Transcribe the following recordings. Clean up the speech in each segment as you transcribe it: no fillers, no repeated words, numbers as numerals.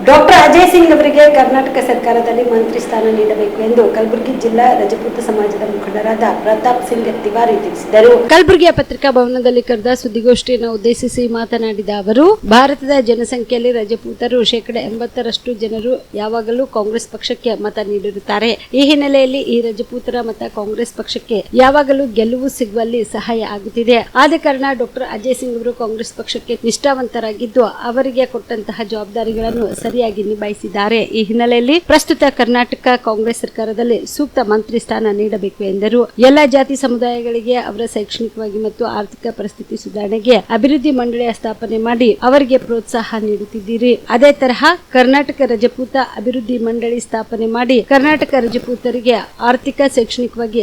Doctor Ajay Singh ಅವರಿಗೆ ಕರ್ನಾಟಕ ಸರ್ಕಾರದಲ್ಲಿ ಮಂತ್ರಿ ಸ್ಥಾನ ನೀಡಬೇಕು ಎಂದು ಕಲಬುರಗಿ ಜಿಲ್ಲಾ ರಜಪೂತ ಸಮಾಜದ ಮುಖಂಡರಾದ ಪ್ರತಾಪ್ ಸಿಂಗ್ ತಿವಾರಿ ತಿಳಿಸಿದರು. ಕಲಬುರಗಿಯ ಪತ್ರಿಕಾ ಭವನದಲ್ಲಿ ಕರೆದ ಸುದ್ದಿಗೋಷ್ಠಿಯನ್ನು ಉದ್ದೇಶಿಸಿ ಮಾತನಾಡಿದ ಅವರು, ಭಾರತದ ಜನಸಂಖ್ಯೆಯಲ್ಲಿ ರಜಪೂತರು 80% ಜನರು ಯಾವಾಗಲೂ ಕಾಂಗ್ರೆಸ್ ಪಕ್ಷಕ್ಕೆ ಮತ ನೀಡಿರುತ್ತಾರೆ. ಈ ಹಿನ್ನೆಲೆಯಲ್ಲಿ ಈ ರಜಪೂತರ ಮತ ಕಾಂಗ್ರೆಸ್ ಪಕ್ಷಕ್ಕೆ ಯಾವಾಗಲೂ ಗೆಲುವು ಸಿಗುವಲ್ಲಿ ಸಹಾಯ ಆಗುತ್ತಿದೆ. ಆದ ಕಾರಣ ಡಾಕ್ಟರ್ ಅಜಯ್ ಸಿಂಗ್ ಅವರು ಕಾಂಗ್ರೆಸ್ ಪಕ್ಷಕ್ಕೆ ನಿಷ್ಠಾವಂತರಾಗಿದ್ದು ಅವರಿಗೆ ಕೊಟ್ಟಂತಹ ಜವಾಬ್ದಾರಿಗಳನ್ನು ಸರಿಯಾಗಿ ನಿಭಾಯಿಸಿದ್ದಾರೆ. ಈ ಹಿನ್ನೆಲೆಯಲ್ಲಿ ಪ್ರಸ್ತುತ ಕರ್ನಾಟಕ ಕಾಂಗ್ರೆಸ್ ಸರ್ಕಾರದಲ್ಲಿ ಸೂಕ್ತ ಮಂತ್ರಿ ಸ್ಥಾನ ನೀಡಬೇಕು ಎಂದರು. ಎಲ್ಲಾ ಜಾತಿ ಸಮುದಾಯಗಳಿಗೆ ಅವರ ಶೈಕ್ಷಣಿಕವಾಗಿ ಮತ್ತು ಆರ್ಥಿಕ ಪರಿಸ್ಥಿತಿ ಸುಧಾರಣೆಗೆ ಅಭಿವೃದ್ಧಿ ಮಂಡಳಿಯ ಸ್ಥಾಪನೆ ಮಾಡಿ ಅವರಿಗೆ ಪ್ರೋತ್ಸಾಹ ನೀಡುತ್ತಿದ್ದೀರಿ. ಅದೇ ತರಹ ಕರ್ನಾಟಕ ರಜಪೂತ ಅಭಿವೃದ್ಧಿ ಮಂಡಳಿ ಸ್ಥಾಪನೆ ಮಾಡಿ ಕರ್ನಾಟಕ ರಜಪೂತರಿಗೆ ಆರ್ಥಿಕ ಶೈಕ್ಷಣಿಕವಾಗಿ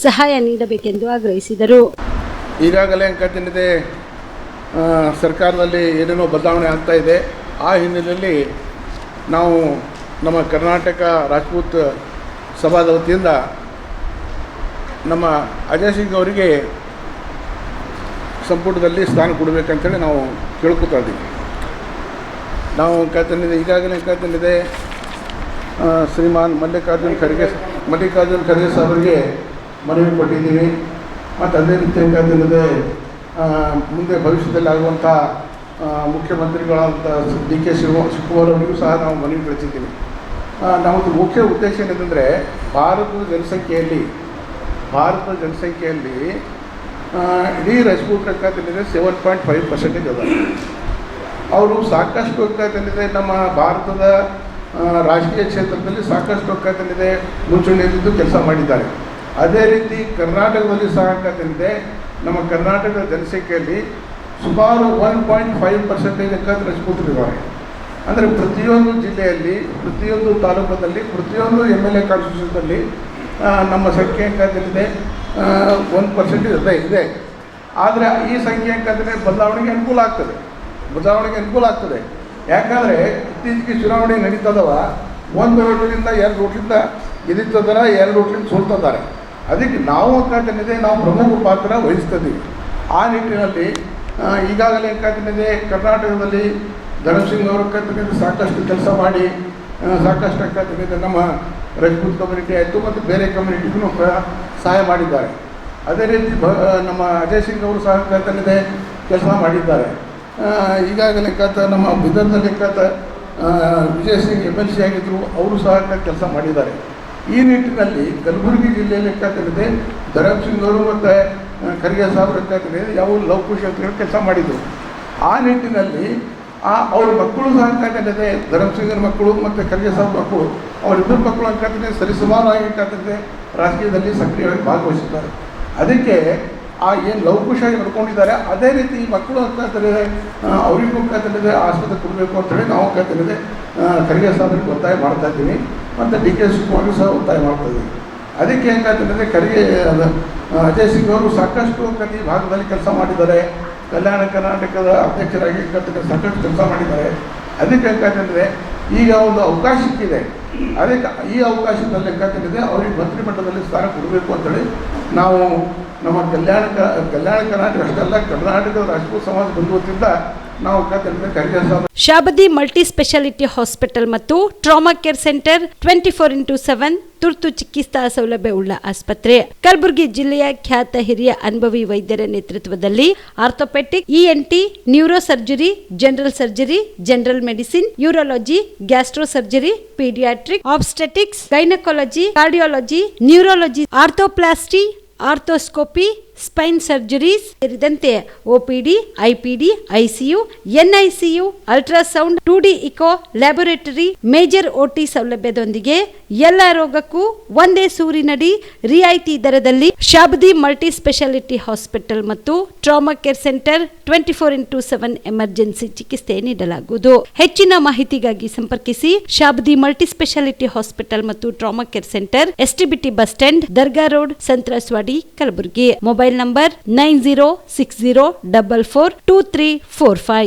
ಸಹಾಯ ನೀಡಬೇಕೆಂದು ಆಗ್ರಹಿಸಿದರು. ಈಗಾಗಲೇ ಅಂಕತಿನಿದೆ ಸರ್ಕಾರದಲ್ಲಿ ಏನೇನೋ ಬದಲಾವಣೆ ಆಗ್ತಾ ಇದೆ. ಆ ಹಿನ್ನೆಲೆಯಲ್ಲಿ ನಾವು ನಮ್ಮ ಕರ್ನಾಟಕ ರಾಜಪೂತ್ ಸಭಾದ ವತಿಯಿಂದ ನಮ್ಮ ಅಜಯ್ ಸಿಂಗ್ ಅವರಿಗೆ ಸಂಪುಟದಲ್ಲಿ ಸ್ಥಾನ ಕೊಡಬೇಕಂತೇಳಿ ನಾವು ಕೇಳ್ಕೊತಾ ಇದ್ದೀವಿ. ನಾವು ಈಗಾಗಲೇ ಕರ್ತನಿದೆ ಶ್ರೀಮಾನ್ ಮಲ್ಲಿಕಾರ್ಜುನ್ ಖರ್ಗೆ ಸಾಹೇಬರಿಗೆ ಮನವಿ ಕೊಟ್ಟಿದ್ದೀವಿ. ಮತ್ತು ಅದೇ ರೀತಿ ಕರ್ತನಿದೆ ಮುಂದೆ ಭವಿಷ್ಯದಲ್ಲಿ ಆಗುವಂಥ ಮುಖ್ಯಮಂತ್ರಿಗಳಾದಂಥ DK ಶಿವಕುಮಾರ್ ಅವರಿಗೂ ಸಹ ನಾವು ಮನವಿ ಕಳಿಸಿದ್ದೀವಿ. ನಮ್ಮದು ಮುಖ್ಯ ಉದ್ದೇಶ ಏನೆಂದರೆ ಭಾರತದ ಜನಸಂಖ್ಯೆಯಲ್ಲಿ ಇಡೀ ರಜಪೂತರ ಕರ್ತನಿದೆ 7.5% ಅದ. ಅವರು ಸಾಕಷ್ಟು ಕರ್ತನಿದೆ ನಮ್ಮ ಭಾರತದ ರಾಜಕೀಯ ಕ್ಷೇತ್ರದಲ್ಲಿ ಸಾಕಷ್ಟು ಕರ್ತನಿದೆ ಮುಂಚೂಣಿಯಲ್ಲಿದ್ದು ಕೆಲಸ ಮಾಡಿದ್ದಾರೆ. ಅದೇ ರೀತಿ ಕರ್ನಾಟಕದಲ್ಲಿ ಸಹ ಕರ್ತನಿದೆ ನಮ್ಮ ಕರ್ನಾಟಕದ ಜನಸಂಖ್ಯೆಯಲ್ಲಿ ಸುಮಾರು 1.5% ರಜಪೂತರಿದ್ದಾರೆ. ಅಂದರೆ ಪ್ರತಿಯೊಂದು ಜಿಲ್ಲೆಯಲ್ಲಿ, ಪ್ರತಿಯೊಂದು ತಾಲೂಕಲ್ಲಿ, ಪ್ರತಿಯೊಂದು MLA ಕಾನ್ಸ್ಟಿಟ್ಯೂಷನ್ದಲ್ಲಿ ನಮ್ಮ ಸಂಖ್ಯೆ ಅಂಕದಲ್ಲಿದೆ 1% ಇದೆ. ಆದರೆ ಈ ಸಂಖ್ಯೆ ಅಂಕದಲ್ಲಿ ಬದಲಾವಣೆಗೆ ಅನುಕೂಲ ಆಗ್ತದೆ. ಯಾಕಂದರೆ ಇತ್ತೀಚೆಗೆ ಚುನಾವಣೆ ನಡೀತದವ 1 ಓಟ್ಲಿಂದ 2 ಓಟ್ಲಿಂದ ಗೆದ್ದಿದ್ದಾರೆ, 2 ಓಟ್ಲಿಂದ ಸೋಲ್ತಿದ್ದಾರೆ. ಅದಕ್ಕೆ ನಾವು ಅಂಕದಲ್ಲಿದೆ ನಾವು ಪ್ರಮುಖ ಪಾತ್ರ ವಹಿಸ್ತಿದ್ದೀವಿ. ಆ ನಿಟ್ಟಿನಲ್ಲಿ ಈಗಾಗಲೇ ಅಂಕದಲ್ಲಿದೆ ಕರ್ನಾಟಕದಲ್ಲಿ ಧರ್ಮಸಿಂಗ್ ಅವರ ಅಂಕದಲ್ಲಿದೆ ಸಾಕಷ್ಟು ಕೆಲಸ ಮಾಡಿ ಸಾಕಷ್ಟು ಅಂಕದಲ್ಲಿದೆ ನಮ್ಮ ರಜಪೂತ್ ಕಮ್ಯುನಿಟಿ ಆಯಿತು ಮತ್ತು ಬೇರೆ ಕಮ್ಯುನಿಟಿಗೂ ಸಹಾಯ ಮಾಡಿದ್ದಾರೆ. ಅದೇ ರೀತಿ ನಮ್ಮ ಅಜಯ್ ಸಿಂಗ್ ಅವರು ಸಹ ಅಂಕದಲ್ಲಿದೆ ಕೆಲಸ ಮಾಡಿದ್ದಾರೆ. ಈಗಾಗಲೇ ನಮ್ಮ ಬಿದರ್ನಲ್ಲಿ ವಿಜಯ್ ಸಿಂಗ್ MLC ಆಗಿದ್ದರು, ಅವರು ಸಹ ಕೆಲಸ ಮಾಡಿದ್ದಾರೆ. ಈ ನಿಟ್ಟಿನಲ್ಲಿ ಕಲಬುರಗಿ ಜಿಲ್ಲೆಯಲ್ಲಿ ಅಂಕದಲ್ಲಿದೆ ಧರ್ಮಸಿಂಗ್ ಅವರು ಮತ್ತು ಖರ್ಗೆ ಸಾಹೇಬರು ಅಂಕದಲ್ಲಿದೆ ಯಾವ ಲವಕುಶ ಅಂತ ಕೆಲಸ ಮಾಡಿದರು. ಆ ನಿಟ್ಟಿನಲ್ಲಿ ಅವ್ರ ಮಕ್ಕಳು ಸಹ ಅಂಕದಲ್ಲಿದೆ ಧರ್ಮಸಿಂಗರ ಮಕ್ಕಳು ಮತ್ತು ಖರ್ಗೆ ಸಾಹೇಬ್ ಮಕ್ಕಳು ಅವರಿಬ್ಬರು ಮಕ್ಕಳು ಅಂಕದಲ್ಲಿದೆ ಸರಿಸುಮಾರಾಗಿ ಅಂಕದಲ್ಲಿದೆ ರಾಜಕೀಯದಲ್ಲಿ ಸಕ್ರಿಯವಾಗಿ ಭಾಗವಹಿಸಿದ್ದಾರೆ. ಅದಕ್ಕೆ ಏನು ಲವಕುಶಾಗಿ ನಡ್ಕೊಂಡಿದ್ದಾರೆ ಅದೇ ರೀತಿ ಈ ಮಕ್ಕಳು ಅಂಕದಲ್ಲಿದೆ ಅವರಿಗೂ ಅಂಕದಲ್ಲಿದೆ ಆಸ್ಪತ್ರೆ ಕೊಡಬೇಕು ಅಂತೇಳಿ ನಾವು ಅಂಕದಲ್ಲಿದೆ ಖರ್ಗೆ ಸಾಹೇಬರಿಗೆ ಒತ್ತಾಯ ಮಾಡ್ತಾ ಇದ್ದೀವಿ ಮತ್ತು DK ಶಿವಕುಮಾರ್ಗೂ ಸಹ ಒತ್ತಾಯ ಮಾಡ್ತಾಯಿದ್ದೀವಿ. ಅದಕ್ಕೆ ಅಂಕದಲ್ಲಿದೆ ಅಜಯ್ ಸಿಂಗ್ ಅವರು ಸಾಕಷ್ಟು ಈ ಭಾಗದಲ್ಲಿ ಕೆಲಸ ಮಾಡಿದ್ದಾರೆ. ಕಲ್ಯಾಣ ಕರ್ನಾಟಕದ ಅಧ್ಯಕ್ಷರಾಗಿ ಸಾಕಷ್ಟು ಕೆಲಸ ಮಾಡಿದ್ದಾರೆ. ಅದಕ್ಕೆ ಅಂಕದಲ್ಲಿದೆ ಈಗ ಒಂದು ಅವಕಾಶ ಸಿಕ್ಕಿದೆ. ಅದಕ್ಕೆ ಈ ಅವಕಾಶದಲ್ಲಿ ಅಂಕದಲ್ಲಿದೆ ಅವರಿಗೆ ಮಂತ್ರಿಮಂಡಲದಲ್ಲಿ ಸ್ಥಾನ ಕೊಡಬೇಕು ಅಂತೇಳಿ ನಾವು ನಮ್ಮ ಕಲ್ಯಾಣ ಕರ್ನಾಟಕ ಅಷ್ಟೆಲ್ಲ ಕರ್ನಾಟಕದ ರಾಜಪೂತ್ ಸಮಾಜ ಬಂಧುವತ್ತಿಂದ ನಾವು ಶಾಬದಿ ಮಲ್ಟಿ ಸ್ಪೆಷಾಲಿಟಿ ಹಾಸ್ಪಿಟಲ್ ಮತ್ತು ಟ್ರಾಮಾ ಕೇರ್ ಸೆಂಟರ್ 24x7 ತುರ್ತು ಚಿಕಿತ್ಸಾ ಸೌಲಭ್ಯ ಉಳ್ಳ ಆಸ್ಪತ್ರೆ. ಕಲಬುರಗಿ ಜಿಲ್ಲೆಯ ಖ್ಯಾತ ಹಿರಿಯ ಅನುಭವಿ ವೈದ್ಯರ ನೇತೃತ್ವದಲ್ಲಿ orthopaedic, ENT, neuro surgery, general surgery, general medicine, urology, gastro surgery, paediatric, obstetrics, gynaecology, cardiology, neurology, arthroplasty, arthroscopy, spine surgeries ಸೇರಿದಂತೆ OPD, IPD, ICU, NICU, ultrasound, 2D echo, laboratory, major OT ಸೌಲಭ್ಯದೊಂದಿಗೆ ಎಲ್ಲ ರೋಗಕ್ಕೂ ಒಂದೇ ಸೂರಿನಡಿ ರಿಯಾಯಿತಿ ದರದಲ್ಲಿ ಶಾಬದಿ ಮಲ್ಟಿ ಸ್ಪೆಷಾಲಿಟಿ ಹಾಸ್ಪಿಟಲ್ ಮತ್ತು trauma care centre 24x7 emergency ಚಿಕಿತ್ಸೆ ನೀಡಲಾಗುವುದು. ಹೆಚ್ಚಿನ ಮಾಹಿತಿಗಾಗಿ ಸಂಪರ್ಕಿಸಿ ಶಾಬದಿ ಮಲ್ಟಿ ಸ್ಪೆಷಾಲಿಟಿ ಹಾಸ್ಪಿಟಲ್ ಮತ್ತು trauma care centre, STBT bus stand, Dargah road, ಸಂತ್ರಸ್ವಾಡಿ, Kalaburagi. Mobile number 9060442345.